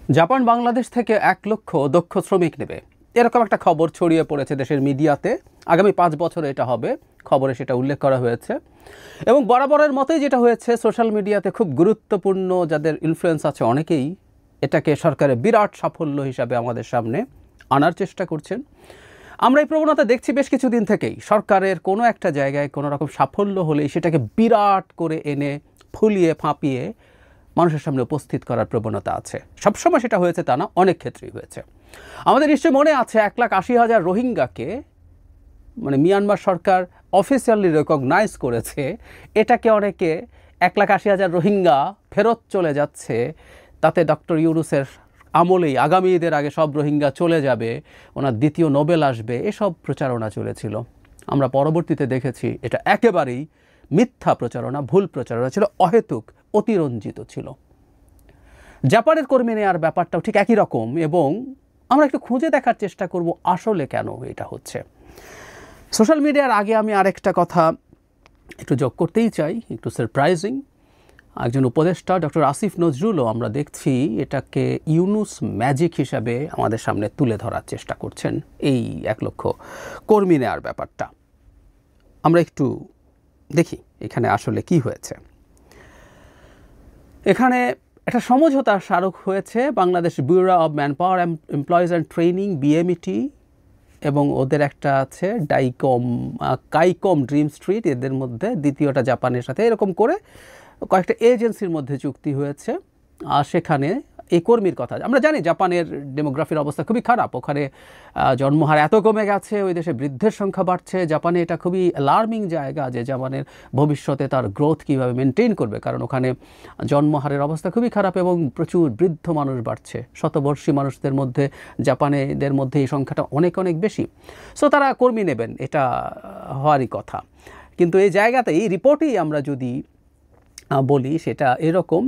Japan Bangladesh থেকে ১ লক্ষ দক্ষ শ্রমিক নেবে, এরকম একটা খবর ছড়িয়ে পড়েছে দেশের মিডিয়াতে। আগামী ৫ বছরে এটা হবে, খবরে সেটা উল্লেখ করা হয়েছে। এবং বরাবরের মতোই যেটা হয়েছে, সোশ্যাল মিডিয়াতে খুব গুরুত্বপূর্ণ যাদের ইনফ্লুয়েন্স আছে অনেকেই এটাকে সরকারের বিরাট সাফল্য হিসাবে আমাদের সামনে আনার চেষ্টা করছেন। আমরা এই প্রবণতা দেখছি বেশ কিছুদিন থেকেই। সরকারের কোনো একটা জায়গায় কোনো রকম সাফল্য হলেই সেটাকে বিরাট করে এনে ফুলিয়ে ফাঁপিয়ে মানুষের সামনে উপস্থিত করার প্রবণতা আছে। সবসময় সেটা হয়েছে তা না, অনেক ক্ষেত্রেই হয়েছে। আমাদের নিশ্চয়ই মনে আছে ১,৮০,০০০ রোহিঙ্গাকে মিয়ানমার সরকার অফিসিয়ালি রেকগনাইজ করেছে। এটাকে অনেকে ১,৮০,০০০ রোহিঙ্গা ফেরত চলে যাচ্ছে, তাতে ডক্টর ইউনূসের আমলেই আগামী ঈদের আগে সব রোহিঙ্গা চলে যাবে, ওনার দ্বিতীয় নোবেল আসবে, এসব প্রচারণা চলেছিল। আমরা পরবর্তীতে দেখেছি এটা একেবারেই মিথ্যা প্রচারণা, ভুল প্রচারণা ছিল, অহেতুক, অতিরঞ্জিত ছিল। জাপানের কর্মী নেওয়ার ব্যাপারটাও ঠিক একই রকম, এবং আমরা একটু খুঁজে দেখার চেষ্টা করব আসলে কেন এটা হচ্ছে। সোশ্যাল মিডিয়ার আগে আমি আরেকটা কথা একটু যোগ করতেই চাই, একটু সারপ্রাইজিং। একজন উপদেষ্টা ডক্টর আসিফ নজরুলও আমরা দেখছি এটাকে ইউনূস ম্যাজিক হিসাবে আমাদের সামনে তুলে ধরার চেষ্টা করছেন, এই ১ লক্ষ কর্মী নেওয়ার ব্যাপারটা। আমরা একটু দেখি এখানে আসলে কি হয়েছে। এখানে একটা সমঝোতার স্মারক হয়েছে Bangladesh bureau of manpower employees and training, BMET, এবং ওদের একটা আছে কাইকম ড্রিম স্ট্রিট, এদের মধ্যে দ্বিতীয়টা জাপানের সাথে, এরকম করে কয়েকটা এজেন্সির মধ্যে চুক্তি হয়েছে। আর সেখানে এই কর্মীর কথা আমরা জানি, জাপানের ডেমোগ্রাফির অবস্থা খুবই খারাপ। ওখানে জন্মহার এত কমে গেছে, ওই দেশে বৃদ্ধের সংখ্যা বাড়ছে। জাপানে এটা খুবই অ্যালার্মিং জায়গা যে জাপানের ভবিষ্যতে তার গ্রোথ কীভাবে মেনটেন করবে, কারণ ওখানে জন্মহারের অবস্থা খুবই খারাপ এবং প্রচুর বৃদ্ধ মানুষ বাড়ছে। শতবর্ষী মানুষদের মধ্যে জাপানিদের মধ্যে এই সংখ্যাটা অনেক অনেক বেশি। সো তারা কর্মী নেবেন, এটা হওয়ারই কথা। কিন্তু এই জায়গাতে এই রিপোর্টেই আমরা যদি বলি সেটা এরকম,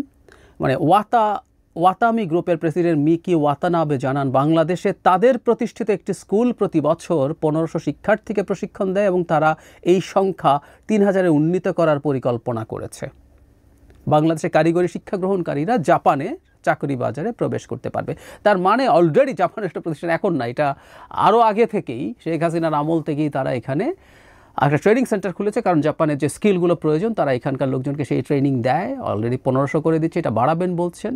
ওয়াতামি গ্রুপের প্রেসিডেন্ট মিকি ওয়াতানাবে জানান, বাংলাদেশে তাদের প্রতিষ্ঠিত একটি স্কুল প্রতি বছর ১৫০০ শিক্ষার্থীকে প্রশিক্ষণ দেয় এবং তারা এই সংখ্যা ৩,০০০-এ উন্নীত করার পরিকল্পনা করেছে। বাংলাদেশে কারিগরি শিক্ষা গ্রহণকারীরা জাপানে চাকরি বাজারে প্রবেশ করতে পারবে। তার মানে অলরেডি জাপানের একটা প্রতিষ্ঠান, এখন না, এটা আরও আগে থেকেই, শেখ হাসিনার আমল থেকেই তারা এখানে একটা ট্রেনিং সেন্টার খুলেছে, কারণ জাপানের যে স্কিলগুলো প্রয়োজন তারা এখানকার লোকজনকে সেই ট্রেনিং দেয়। অলরেডি ১৫০০ করে দিচ্ছে, এটা বাড়াবেন বলছেন।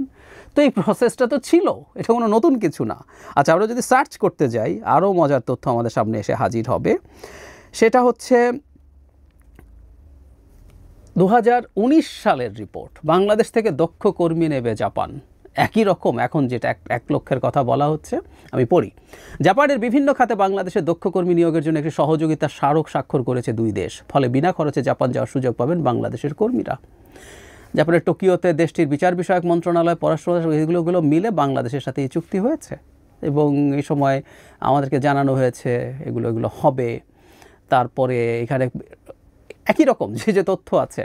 তো এই প্রসেসটা তো ছিল, এটা কোনো নতুন কিছু না। আচ্ছা, আমরা যদি সার্চ করতে যাই আরও মজার তথ্য আমাদের সামনে এসে হাজির হবে। সেটা হচ্ছে ২০১৯ সালের রিপোর্ট, বাংলাদেশ থেকে দক্ষ কর্মী নেবে জাপান। একই রকম এখন যেটা ১ লক্ষের কথা বলা হচ্ছে, আমি পড়ি। জাপানের বিভিন্ন খাতে বাংলাদেশের দক্ষ কর্মী নিয়োগের জন্য একটি সহযোগিতার স্মারক স্বাক্ষর করেছে ২ দেশ। ফলে বিনা খরচে জাপান যাওয়ার সুযোগ পাবেন বাংলাদেশের কর্মীরা। জাপানের টোকিওতে দেশটির বিচার বিষয়ক মন্ত্রণালয়, পররাষ্ট্র এগুলো মিলে বাংলাদেশের সাথে এই চুক্তি হয়েছে, এবং এই সময় আমাদেরকে জানানো হয়েছে এগুলো হবে। তারপরে এখানে একই রকম যে তথ্য আছে,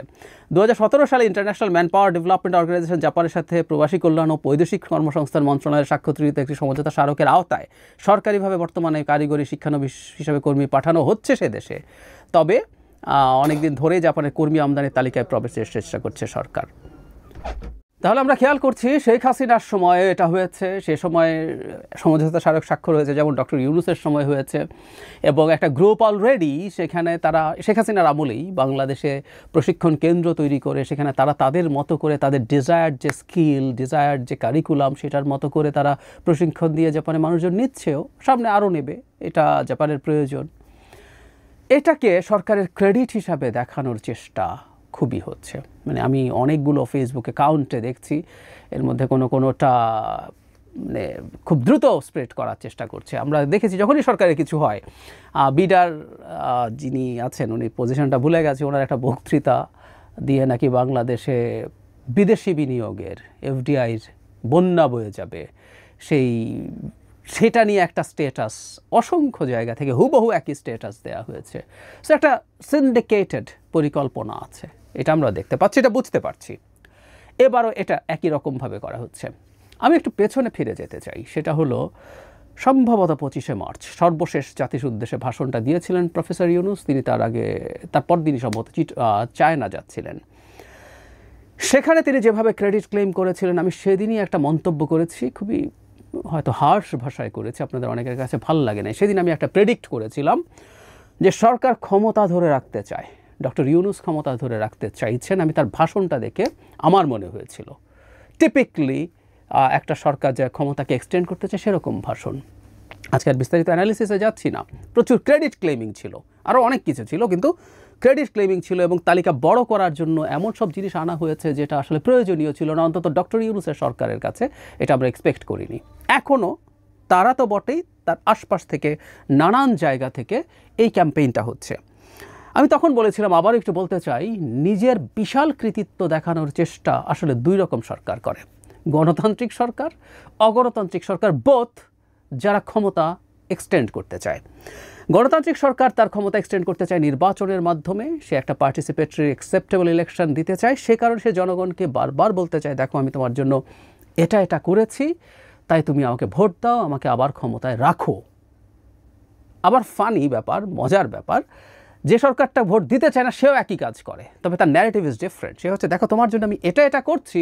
২০১৭ সালে ইন্টারন্যাশনাল ম্যানপাওয়ার ডেভেলপমেন্ট অর্গানাইজেশন জাপানের সাথে প্রবাসী কল্যাণ ও বৈদেশিক কর্মসংস্থান মন্ত্রণালয়ের স্বাক্ষরিত একটি সমঝোতা স্মারকের আওতায় সরকারিভাবে বর্তমানে কারিগরি শিক্ষানবিশ হিসাবে কর্মী পাঠানো হচ্ছে সে দেশে। তবে অনেকদিন ধরেই জাপানের কর্মী আমদানির তালিকায় প্রবেশের চেষ্টা করছে সরকার। তাহলে আমরা খেয়াল করছি শেখ হাসিনার সময়ে এটা হয়েছে, সে সময় সমঝোতা স্মারক স্বাক্ষর হয়েছে, যেমন ডক্টর ইউনূসের সময় হয়েছে, এবং একটা গ্রুপ অলরেডি সেখানে তারা শেখ হাসিনার আমলেই বাংলাদেশে প্রশিক্ষণ কেন্দ্র তৈরি করে সেখানে তারা তাদের মতো করে তাদের ডিজায়ার্ড যে স্কিল, ডিজায়ার্ড যে কারিকুলাম, সেটার মতো করে তারা প্রশিক্ষণ দিয়ে জাপানের মানুষজন নিচ্ছেও, সামনে আরও নেবে, এটা জাপানের প্রয়োজন। এটাকে সরকারের ক্রেডিট হিসাবে দেখানোর চেষ্টা খুবই হচ্ছে। আমি অনেকগুলো ফেসবুক অ্যাকাউন্টে দেখছি, এর মধ্যে কোনোটা খুব দ্রুত স্প্রেড করার চেষ্টা করছে। আমরা দেখেছি যখনই সরকারের কিছু হয়, বিডার যিনি আছেন উনি পজিশনটা ভুলে গেছে, ওনার একটা বক্তৃতা দিয়ে নাকি বাংলাদেশে বিদেশি বিনিয়োগের, এফডিআইর বন্যা বয়ে যাবে, সেটা নিয়ে একটা স্ট্যাটাস অসংখ্য জায়গা থেকে হুবহু একই স্ট্যাটাস দেওয়া হয়েছে। সো একটা সিন্ডিকেটেড পরিকল্পনা আছে, এটা আমরা দেখতে পাচ্ছি, এটা বুঝতে পারছি। এবারও এটা একই রকমভাবে করা হচ্ছে। আমি একটু পেছনে ফিরে যেতে চাই, সেটা হলো সম্ভবত ২৫শে মার্চ সর্বশেষ জাতির উদ্দেশ্যে ভাষণটা দিয়েছিলেন প্রফেসর ইউনূস। তিনি তার পর দিনই সম্ভবত চায়না যাচ্ছিলেন। সেখানে তিনি যেভাবে ক্রেডিট ক্লেম করেছিলেন, আমি সেদিনই একটা মন্তব্য করেছি, খুবই হয়তো হার্শ ভাষায় করেছি, আপনাদের অনেকের কাছে ভালো লাগে না। সেদিন আমি একটা প্রেডিক্ট করেছিলাম যে সরকার ক্ষমতা ধরে রাখতে চায়, ডক্টর ইউনূস ক্ষমতা ধরে রাখতে চাইছেন। আমি তার ভাষণটা দেখে আমার মনে হয়েছিল টিপিক্যালি একটা সরকার যে ক্ষমতাকে এক্সটেন্ড করতে চায় সেরকম ভাষণ। আজকে আর বিস্তারিত অ্যানালিসিসে যাচ্ছি না। প্রচুর ক্রেডিট ক্লেমিং ছিল, আরও অনেক কিছু ছিল, কিন্তু ক্রেডিট ক্লেমিং ছিল এবং তালিকা বড় করার জন্য এমন সব জিনিস আনা হয়েছে যেটা আসলে প্রয়োজনীয় ছিল না, অন্তত ডক্টর ইউনূসের সরকারের কাছে এটা আমরা এক্সপেক্ট করিনি। এখনও তারা তো বটেই, তার আশপাশ থেকে নানান জায়গা থেকে এই ক্যাম্পেইনটা হচ্ছে। আমি তখন বলেছিলাম, আবার একটু বলতে চাই, নিজের বিশাল কৃতিত্ব দেখানোর চেষ্টা আসলে দুই রকম সরকার করে, গণতান্ত্রিক সরকার, অগণতান্ত্রিক সরকার, বোথ, যারা ক্ষমতা এক্সটেন্ড করতে চায়। গণতান্ত্রিক সরকার তার ক্ষমতা এক্সটেন্ড করতে চায় নির্বাচনের মাধ্যমে, সে একটা পার্টিসিপেটরি অ্যাকসেপ্টেবল ইলেকশন দিতে চায়, সে কারণে সে জনগণকে বারবার বলতে চায়, দেখো আমি তোমার জন্য এটা এটা করেছি, তাই তুমি আমাকে ভোট দাও, আমাকে আবার ক্ষমতায় রাখো। আবার ফানি ব্যাপার, মজার ব্যাপার, যে সরকারটা ভোট দিতে চায় না সেও একই কাজ করে, তবে তার ন্যারেটিভ ইজ ডিফারেন্ট। সে হচ্ছে, দেখো তোমার জন্য আমি এটা এটা করছি,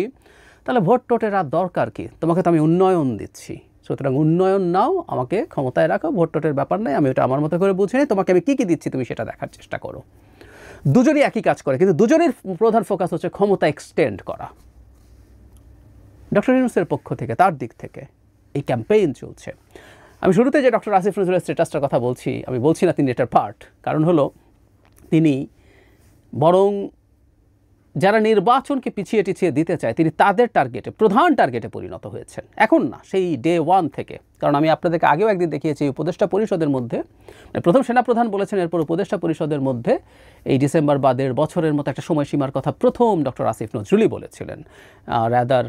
তাহলে ভোট টোটের আর দরকার কি, তোমাকে তো আমি উন্নয়ন দিচ্ছি, সুতরাং উন্নয়ন নাও, আমাকে ক্ষমতায় রাখো, ভোট টোটের ব্যাপার নেই, আমি ওটা আমার মতো করে বুঝে নিই, তোমাকে আমি কী কী দিচ্ছি তুমি সেটা দেখার চেষ্টা করো। দুজনই একই কাজ করে, কিন্তু দুজনের প্রধান ফোকাস হচ্ছে ক্ষমতা এক্সটেন্ড করা। ডক্টর ইউনূসের পক্ষ থেকে, তার দিক থেকে এই ক্যাম্পেইন চলছে। আমি শুরুতে যে ডক্টর আসিফ নজরুলের স্ট্যাটাসটার কথা বলছি, আমি বলছি না তিনি এটার পার্ট, কারণ হলো তিনি বরং যারা নির্বাচনকে পিছিয়ে টিছিয়ে দিতে চায় তিনি তাদের টার্গেটে, প্রধান টার্গেটে পরিণত হয়েছেন। এখন না, সেই ডে ওয়ান থেকে। কারণ আমি আপনাদেরকে আগেও একদিন দেখিয়েছি, উপদেষ্টা পরিষদের মধ্যে, প্রথম সেনাপ্রধান বলেছেন, এরপর উপদেষ্টা পরিষদের মধ্যে এই ডিসেম্বর বা 1.5 বছরের মতো একটা সময়সীমার কথা প্রথম ডক্টর আসিফ নজরুলই বলেছিলেন। রাদার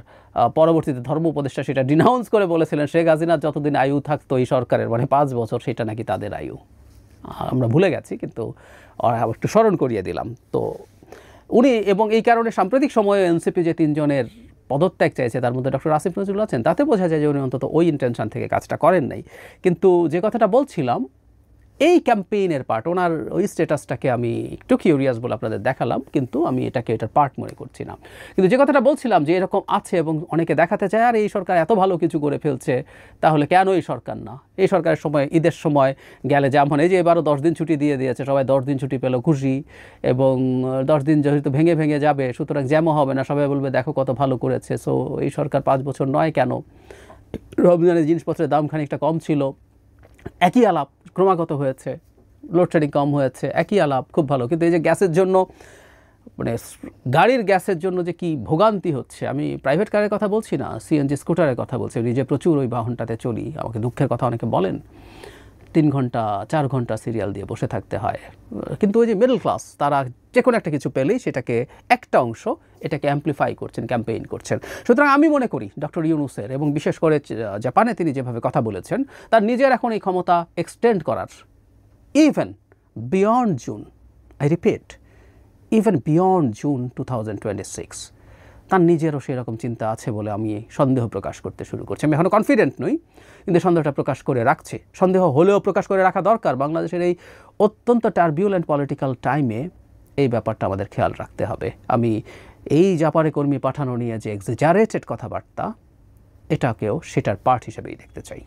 পরবর্তীতে ধর্ম উপদেষ্টা সেটা ডিনাউন্স করে বলেছিলেন শেখ হাসিনার যতদিন আয়ু থাকতো এই সরকারের, মানে 5 বছর, সেটা নাকি তাদের আয়ু। আমরা ভুলে গেছি, কিন্তু একটু স্মরণ করিয়ে দিলাম। তো উনি, এবং এই কারণে সাম্প্রতিক সময়ে এনসিপি যে 3 জনের পদত্যাগ চাইছে তার মধ্যে ডক্টর আসিফ নজরুল আছেন, তাতে বোঝা যায় যে উনি অন্তত ওই ইন্টেনশন থেকে কাজটা করেন নাই। কিন্তু যে কথাটা বলছিলাম, এই ক্যাম্পেইনের পার্ট, ওনার ওই স্ট্যাটাসটাকে আমি একটু কিউরিয়াস বলে আপনাদের দেখালাম, কিন্তু আমি এটাকে এটার পার্ট মনে করছি না। কিন্তু যে কথাটা বলছিলাম যে এরকম আছে এবং অনেকে দেখাতে চায় আর এই সরকার এত ভালো কিছু করে ফেলছে, তাহলে কেন এই সরকার না? এই সরকারের সময়, ঈদের সময় গেলে যেমন, এই যে এবারও 10 দিন ছুটি দিয়ে দিয়েছে, সবাই 10 দিন ছুটি পেল, খুশি, এবং 10 দিন যেহেতু ভেঙে ভেঙে যাবে, সুতরাং জ্যামও হবে না, সবাই বলবে দেখো কত ভালো করেছে। সো এই সরকার 5 বছর নয় কেন? রমজানের জিনিসপত্রের দাম খানিকটা কম ছিল, একই আলাপ ক্রমাগত হয়েছে, লোডশেডিং কম হয়েছে, একই আলাপ, খুব ভালো। কিন্তু এই যে গ্যাসের জন্য, মানে গাড়ির গ্যাসের জন্য যে কি ভোগান্তি হচ্ছে, আমি প্রাইভেট কারের কথা বলছি না, সিএনজি স্কুটারের কথা বলছি, নিজে প্রচুর ওই বাহনটাতে চলি, আমাকে দুঃখের কথা অনেকে বলেন, 3 ঘন্টা 4 ঘন্টা সিরিয়াল দিয়ে বসে থাকতে হয়। কিন্তু ওই যে মিডল ক্লাস, তারা যে কোনো একটা কিছু পেলেই সেটাকে, একটা অংশ এটাকে অ্যাম্প্লিফাই করছেন, ক্যাম্পেইন করছেন। সুতরাং আমি মনে করি ডক্টর ইউনূসের, এবং বিশেষ করে জাপানে তিনি যেভাবে কথা বলেছেন, তার নিজের এখন এই ক্ষমতা এক্সটেন্ড করার, even beyond June, I repeat, even beyond June 2026, তার নিজেরও সেরকম চিন্তা আছে বলে আমি সন্দেহ প্রকাশ করতে শুরু করছি। আমি এখনও কনফিডেন্ট নই, কিন্তু সন্দেহটা প্রকাশ করে রাখছে। সন্দেহ হলেও প্রকাশ করে রাখা দরকার। বাংলাদেশের এই অত্যন্ত টার্বিউলেন্ট পলিটিক্যাল টাইমে এই ব্যাপারটা আমাদের খেয়াল রাখতে হবে। আমি এই জাপানে কর্মী পাঠানো নিয়ে যে এক্সাজারেটেড কথাবার্তা, এটাকেও সেটার পার্ট হিসেবেই দেখতে চাই।